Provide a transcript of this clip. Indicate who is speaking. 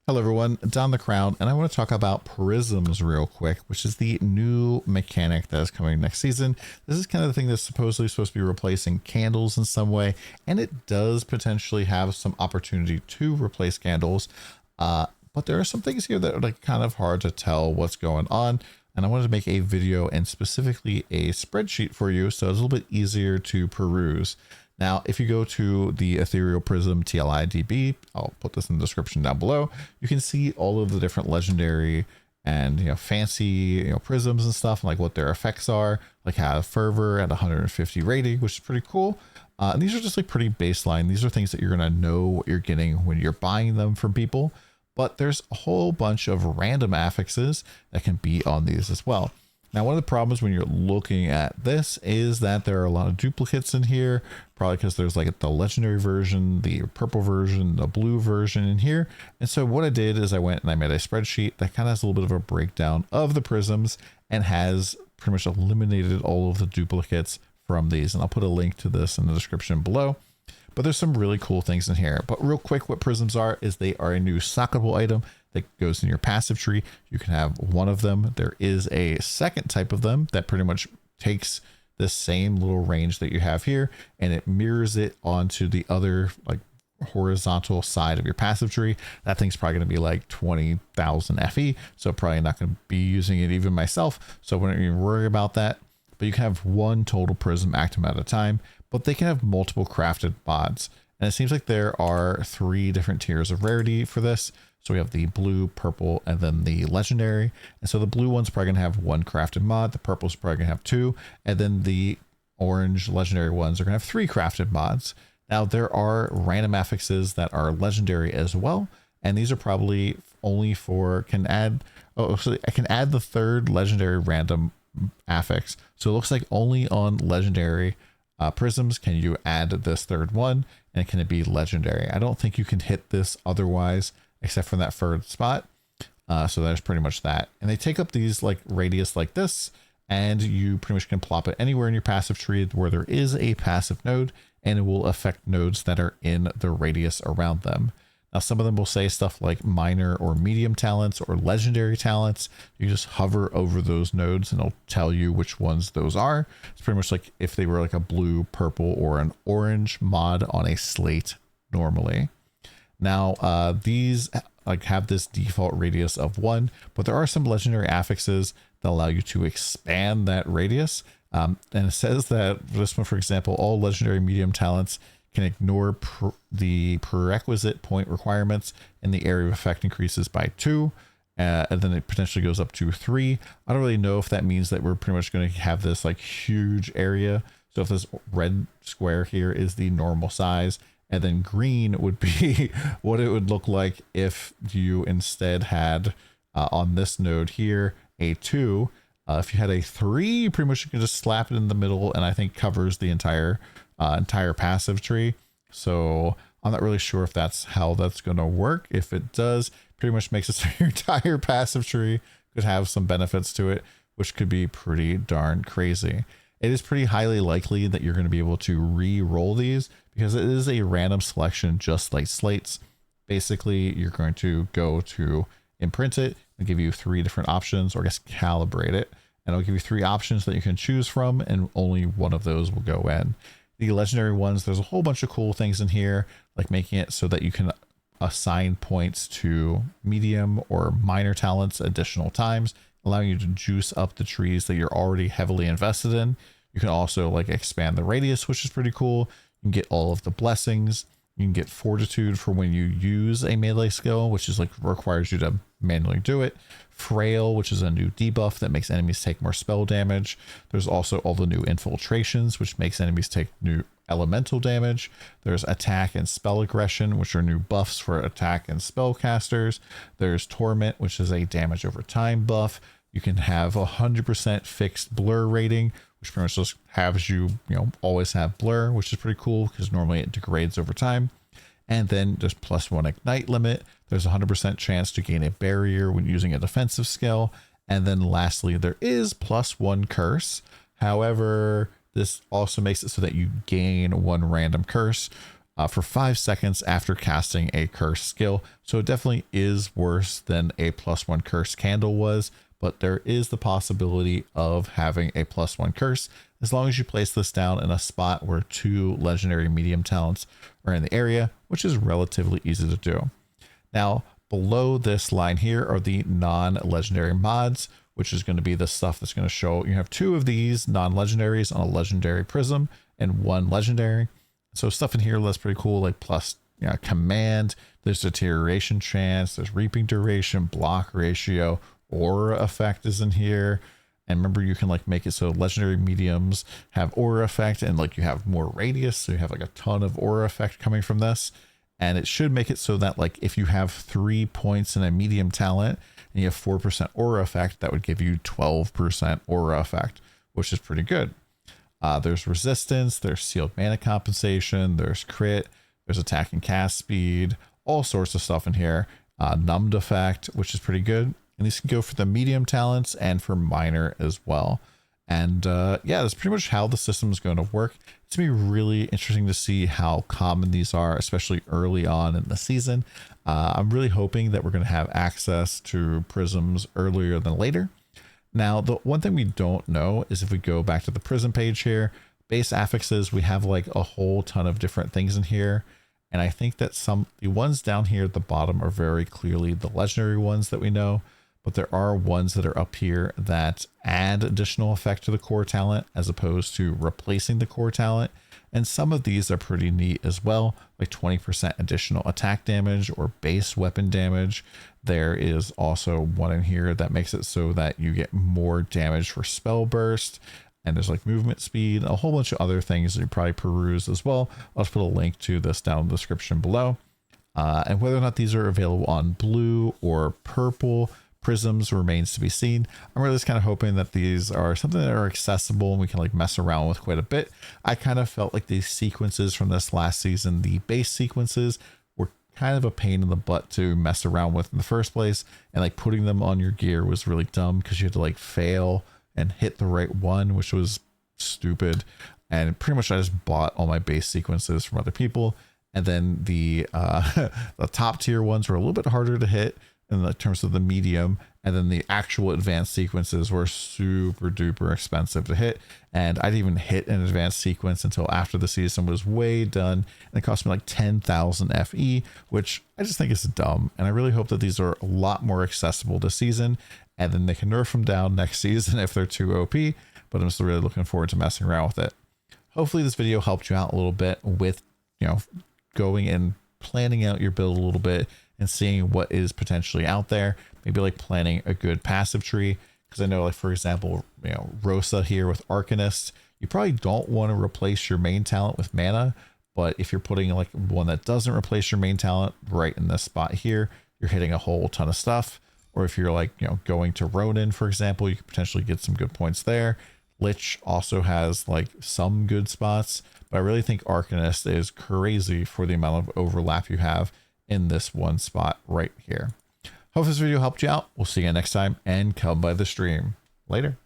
Speaker 1: Hello everyone, DonTheCrown, and I want to talk about prisms real quick, which is the new mechanic that is coming next season. This is kind of the thing that's supposedly supposed to be replacing candles in some way, and it does potentially have some opportunity to replace candles. But there are some things here that are like kind of hard to tell what's going on, and I wanted to make a video and specifically a spreadsheet for you so it's a little bit easier to peruse. Now, if you go to the Ethereal Prism TLI I'll put this in the description down below. You can see all of the different legendary and fancy prisms and stuff, and like what their effects are. Like have fervor at 150 rating, which is pretty cool. And these are just like pretty baseline. These are things that you're gonna know what you're getting when you're buying them from people. But there's a whole bunch of random affixes that can be on these as well. Now, one of the problems when you're looking at this is that there are a lot of duplicates in here, probably because there's like the legendary version, the purple version, the blue version in here. And so what I did is I went and I made a spreadsheet that kind of has a little bit of a breakdown of the prisms and has pretty much eliminated all of the duplicates from these. And I'll put a link to this in the description below. But there's some really cool things in here. But real quick, what prisms are is they are a new socketable item that goes in your passive tree. You can have one of them. There is a second type of them that pretty much takes the same little range that you have here and it mirrors it onto the other like horizontal side of your passive tree. That thing's probably going to be like 20,000 FE. So probably not going to be using it even myself. So I wouldn't even worry about that. But you can have one total prism active at a time, but they can have multiple crafted mods. And it seems like there are 3 different tiers of rarity for this. So we have the blue, purple, and then the legendary. And so the blue one's probably going to have 1 crafted mod. The purple's probably going to have 2. And then the orange legendary ones are going to have 3 crafted mods. Now there are random affixes that are legendary as well. And these are probably only for, so I can add the 3rd legendary random affix. So it looks like only on legendary prisms can you add this 3rd one, and can it be legendary? I don't think you can hit this otherwise except for that 3rd spot. So there's pretty much that. And they take up these like radius like this, and you pretty much can plop it anywhere in your passive tree where there is a passive node, and it will affect nodes that are in the radius around them. Now, some of them will say stuff like minor or medium talents or legendary talents. You just hover over those nodes and it'll tell you which ones those are. It's pretty much like if they were like a blue, purple, or an orange mod on a slate normally. Now, these like have this default radius of 1, but there are some legendary affixes that allow you to expand that radius. And it says that this one, for example, all legendary medium talents can ignore the prerequisite point requirements, and the area of effect increases by 2. And then it potentially goes up to 3. I don't really know if that means that we're pretty much going to have this like huge area. So if this red square here is the normal size, and then green would be what it would look like if you instead had on this node here a 2. If you had a 3, pretty much you can just slap it in the middle, and I think covers the entire passive tree. So I'm not really sure if that's how that's going to work. If it does, pretty much makes it so your entire passive tree could have some benefits to it, which could be pretty darn crazy. It is pretty highly likely that you're going to be able to re-roll these because it is a random selection, just like slates. Basically, you're going to go to imprint it and give you 3 different options, or I guess calibrate it, and it'll give you 3 options that you can choose from, and only one of those will go in. The legendary ones, there's a whole bunch of cool things in here, like making it so that you can assign points to medium or minor talents additional times, allowing you to juice up the trees that you're already heavily invested in. You can also like expand the radius, which is pretty cool. You can get all of the blessings. You can get fortitude for when you use a melee skill, which is like requires you to manually do it. Frail, which is a new debuff that makes enemies take more spell damage. There's also all the new infiltrations, which makes enemies take new elemental damage. There's attack and spell aggression, which are new buffs for attack and spell casters. There's torment, which is a damage over time buff. You can have 100% fixed blur rating, which pretty much just has you, always have blur, which is pretty cool because normally it degrades over time. And then there's +1 ignite limit. There's 100% chance to gain a barrier when using a defensive skill. And then lastly, there is +1 curse. However, this also makes it so that you gain 1 random curse for 5 seconds after casting a curse skill. So it definitely is worse than a +1 curse candle was, but there is the possibility of having a +1 curse as long as you place this down in a spot where 2 legendary medium talents are in the area, which is relatively easy to do. Now, below this line here are the non-legendary mods, which is going to be the stuff that's going to show you have 2 of these non-legendaries on a legendary prism and 1 legendary. So stuff in here that's pretty cool, like plus command, there's deterioration chance, there's reaping duration, block ratio, aura effect is in here. And remember, you can like make it so legendary mediums have aura effect and like you have more radius. So you have like a ton of aura effect coming from this. And it should make it so that like if you have 3 points in a medium talent and you have 4% aura effect, that would give you 12% aura effect, which is pretty good. There's resistance, there's sealed mana compensation, there's crit, there's attack and cast speed, all sorts of stuff in here. Numbed effect, which is pretty good. And these can go for the medium talents and for minor as well. And yeah, that's pretty much how the system is going to work. It's going to be really interesting to see how common these are, especially early on in the season. I'm really hoping that we're going to have access to prisms earlier than later. Now, the one thing we don't know is if we go back to the Prism page here, base affixes, we have like a whole ton of different things in here. And I think that the ones down here at the bottom are very clearly the legendary ones that we know, but there are ones that are up here that add additional effect to the core talent as opposed to replacing the core talent. And some of these are pretty neat as well, like 20% additional attack damage or base weapon damage. There is also one in here that makes it so that you get more damage for spell burst. And there's like movement speed, a whole bunch of other things that you probably peruse as well. I'll just put a link to this down in the description below. And whether or not these are available on blue or purple prisms remains to be seen. I'm really just kind of hoping that these are something that are accessible and we can like mess around with quite a bit. I kind of felt like these sequences from this last season, the base sequences, were kind of a pain in the butt to mess around with in the first place. And like putting them on your gear was really dumb because you had to like fail and hit the right one, which was stupid. And pretty much I just bought all my base sequences from other people. And then the the top tier ones were a little bit harder to hit in the terms of the medium, and then the actual advanced sequences were super duper expensive to hit. And I didn't even hit an advanced sequence until after the season was way done, and it cost me like 10,000 FE, which I just think is dumb. And I really hope that these are a lot more accessible this season, and then they can nerf them down next season if they're too OP. But I'm still really looking forward to messing around with it. Hopefully this video helped you out a little bit with, going and planning out your build a little bit and seeing what is potentially out there. Maybe like planning a good passive tree, because I know, like, for example, Rosa here with Arcanist, you probably don't want to replace your main talent with mana, but if you're putting like one that doesn't replace your main talent right in this spot here, you're hitting a whole ton of stuff. Or if you're like, going to Ronin, for example, you could potentially get some good points there. Lich also has like some good spots, but I really think Arcanist is crazy for the amount of overlap you have in this one spot right here. Hope this video helped you out. We'll see you next time, and come by the stream. Later.